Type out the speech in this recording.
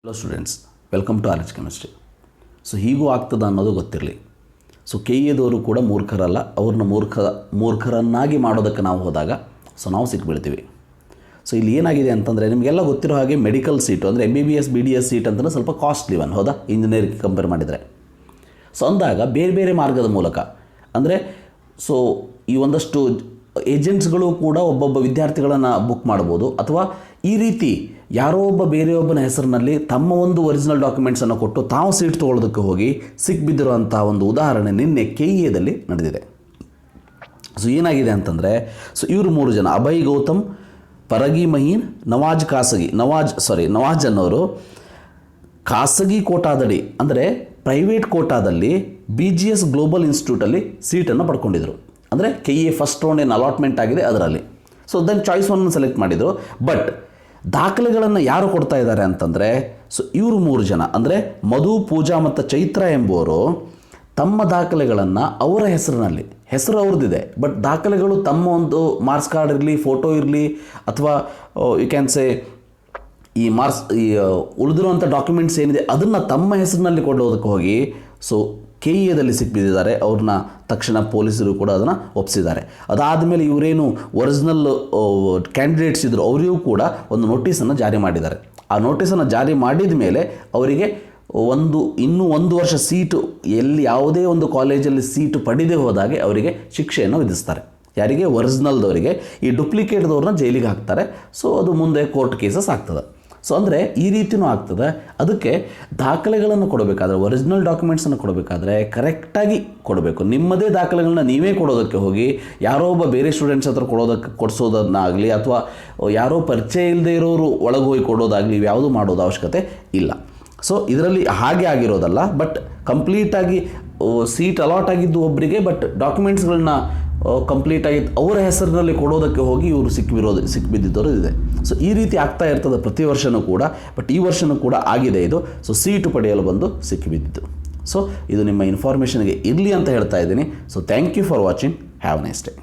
Hello students, welcome to RHchemistry. So ಹೀಗೂ ಆಗ್ತದ ಅನ್ನೋದು ಗೊತ್ತಿರಲಿ. ಸೊ ಕೆಇಎದವರು ಕೂಡ ಮೂರ್ಖರಲ್ಲ, ಅವ್ರನ್ನ ಮೂರ್ಖರನ್ನಾಗಿ ಮಾಡೋದಕ್ಕೆ ನಾವು ಹೋದಾಗ ನಾವು ಸಿಕ್ಬಿಡ್ತೀವಿ. ಸೊ ಇಲ್ಲಿ ಏನಾಗಿದೆ ಅಂತಂದರೆ, ನಿಮಗೆಲ್ಲ ಗೊತ್ತಿರೋ ಹಾಗೆ ಮೆಡಿಕಲ್ ಸೀಟು ಅಂದರೆ MBBS BDS ಸೀಟ್ ಅಂತಲೇ ಸ್ವಲ್ಪ ಕಾಸ್ಟ್ಲಿ ಒನ್, ಹೌದಾ, ಇಂಜಿನಿಯರಿಂಗ್ ಕಂಪೇರ್ ಮಾಡಿದರೆ. ಸೊ ಅಂದಾಗ ಬೇರೆ ಬೇರೆ ಮಾರ್ಗದ ಮೂಲಕ ಅಂದರೆ ಈ ಒಂದಷ್ಟು ಏಜೆಂಟ್ಸ್ಗಳು ಕೂಡ ಒಬ್ಬೊಬ್ಬ ವಿದ್ಯಾರ್ಥಿಗಳನ್ನು ಬುಕ್ ಮಾಡ್ಬೋದು, ಅಥವಾ ಈ ರೀತಿ ಯಾರೋ ಒಬ್ಬ ಬೇರೆಯೊಬ್ಬನ ಹೆಸರಿನಲ್ಲಿ ತಮ್ಮ ಒಂದು ಒರಿಜಿನಲ್ ಡಾಕ್ಯುಮೆಂಟ್ಸನ್ನು ಕೊಟ್ಟು ತಾವು ಸೀಟ್ ತೊಗೊಳ್ಳೋದಕ್ಕೆ ಹೋಗಿ ಸಿಕ್ಬಿದ್ದಿರುವಂಥ ಒಂದು ಉದಾಹರಣೆ ನಿನ್ನೆ KEAದಲ್ಲಿ ನಡೆದಿದೆ. ಸೊ ಏನಾಗಿದೆ ಅಂತಂದರೆ, ಇವರು 3 ಜನ, ಅಭಯ್ ಗೌತಮ್, ಪರಗಿ ಮಹೀನ್, ನವಾಜ್ ಅನ್ನೋರು ಖಾಸಗಿ ಕೋಟಾದಡಿ ಅಂದರೆ ಪ್ರೈವೇಟ್ ಕೋಟಾದಲ್ಲಿ BGS ಗ್ಲೋಬಲ್ ಇನ್ಸ್ಟಿಟ್ಯೂಟಲ್ಲಿ ಸೀಟನ್ನು ಪಡ್ಕೊಂಡಿದ್ರು. ಅಂದರೆ KEA ಫಸ್ಟ್ ರೌಂಡ್ ಏನು ಅಲಾಟ್ಮೆಂಟ್ ಆಗಿದೆ ಅದರಲ್ಲಿ. ಸೊ ದೆನ್ ಚಾಯ್ಸ್ 1 ಸೆಲೆಕ್ಟ್ ಮಾಡಿದರು. ಬಟ್ ದಾಖಲೆಗಳನ್ನು ಯಾರು ಕೊಡ್ತಾ ಇದ್ದಾರೆ ಅಂತಂದರೆ, ಇವರು 3 ಜನ ಅಂದರೆ ಮಧು, ಪೂಜಾ ಮತ್ತು ಚೈತ್ರ ಎಂಬುವರು ತಮ್ಮ ದಾಖಲೆಗಳನ್ನು ಅವರ ಹೆಸರು ಅವ್ರದ್ದಿದೆ, ಬಟ್ ದಾಖಲೆಗಳು ತಮ್ಮ ಒಂದು ಮಾರ್ಕ್ಸ್ ಕಾರ್ಡ್ ಇರಲಿ, ಫೋಟೋ ಇರಲಿ, ಅಥವಾ ಯು ಕ್ಯಾನ್ ಸೇ ಈ ಉಳಿದಿರುವಂಥ ಡಾಕ್ಯುಮೆಂಟ್ಸ್ ಏನಿದೆ ಅದನ್ನು ತಮ್ಮ ಹೆಸರಿನಲ್ಲಿ ಕೊಡೋದಕ್ಕೆ ಹೋಗಿ KEAದಲ್ಲಿ ಸಿಕ್ಬಿದ್ದಿದ್ದಾರೆ. ಅವ್ರನ್ನ ತಕ್ಷಣ ಪೊಲೀಸರು ಕೂಡ ಅದನ್ನು ಒಪ್ಪಿಸಿದ್ದಾರೆ. ಅದಾದಮೇಲೆ ಇವರೇನು ಒರಿಜಿನಲ್ ಕ್ಯಾಂಡಿಡೇಟ್ಸ್ ಇದ್ದರು ಅವರಿಗೂ ಕೂಡ ಒಂದು ನೋಟಿಸನ್ನು ಜಾರಿ ಮಾಡಿದ್ದಾರೆ. ಆ ನೋಟಿಸನ್ನು ಜಾರಿ ಮಾಡಿದ ಮೇಲೆ ಅವರಿಗೆ ಇನ್ನೂ 1 ವರ್ಷ ಸೀಟು ಯಾವುದೇ ಒಂದು ಕಾಲೇಜಲ್ಲಿ ಸೀಟು ಪಡೆದೇ ಹೋದಾಗೆ ಅವರಿಗೆ ಶಿಕ್ಷೆಯನ್ನು ವಿಧಿಸ್ತಾರೆ. ಯಾರಿಗೆ? ಒರಿಜಿನಲ್ದವರಿಗೆ. ಈ ಡುಪ್ಲಿಕೇಟ್ದವ್ರನ್ನ ಜೈಲಿಗೆ ಹಾಕ್ತಾರೆ. ಸೊ ಅದು ಮುಂದೆ ಕೋರ್ಟ್ ಕೇಸಸ್ ಆಗ್ತದೆ. ಸೊ ಅಂದರೆ ಈ ರೀತಿಯೂ ಆಗ್ತದೆ. ಅದಕ್ಕೆ ದಾಖಲೆಗಳನ್ನು ಕೊಡಬೇಕಾದ್ರೆ, ಒರಿಜಿನಲ್ ಡಾಕ್ಯುಮೆಂಟ್ಸನ್ನು ಕೊಡಬೇಕಾದ್ರೆ ಕರೆಕ್ಟಾಗಿ ಕೊಡಬೇಕು. ನಿಮ್ಮದೇ ದಾಖಲೆಗಳನ್ನ ನೀವೇ ಕೊಡೋದಕ್ಕೆ ಹೋಗಿ ಯಾರೋ ಒಬ್ಬ ಬೇರೆ ಸ್ಟೂಡೆಂಟ್ಸ್ ಹತ್ರ ಕೊಡಿಸೋದನ್ನಾಗಲಿ, ಅಥವಾ ಯಾರೋ ಪರಿಚಯ ಇಲ್ಲದೆ ಇರೋರು ಒಳಗೆ ಹೋಗಿ ಕೊಡೋದಾಗಲಿ, ಇವ್ಯಾವುದೂ ಮಾಡೋದು ಅವಶ್ಯಕತೆ ಇಲ್ಲ. ಸೊ ಇದರಲ್ಲಿ ಹಾಗೆ ಆಗಿರೋದಲ್ಲ, ಬಟ್ ಕಂಪ್ಲೀಟಾಗಿ ಸೀಟ್ ಅಲಾಟ್ ಆಗಿದ್ದು ಒಬ್ಬರಿಗೆ, ಬಟ್ ಡಾಕ್ಯುಮೆಂಟ್ಸ್ಗಳನ್ನ ಕಂಪ್ಲೀಟಾಗಿ ಅವರ ಹೆಸರಿನಲ್ಲಿ ಕೊಡೋದಕ್ಕೆ ಹೋಗಿ ಇವರು ಸಿಕ್ಬಿದ್ದಿದ್ದವರು ಇದೆ. ಸೊ ಈ ರೀತಿ ಆಗ್ತಾ ಇರ್ತದೆ ಪ್ರತಿ ವರ್ಷವೂ ಕೂಡ. ಬಟ್ ಈ ವರ್ಷವೂ ಕೂಡ ಆಗಿದೆ ಇದು. ಸೊ ಸೀಟು ಪಡೆಯಲು ಬಂದು ಸಿಕ್ಕಿಬಿದ್ದಿದ್ದು. ಸೊ ಇದು ನಿಮ್ಮ ಇನ್ಫಾರ್ಮೇಷನ್ಗೆ ಇರಲಿ ಅಂತ ಹೇಳ್ತಾ ಇದ್ದೀನಿ. So thank you for watching. Have nice day.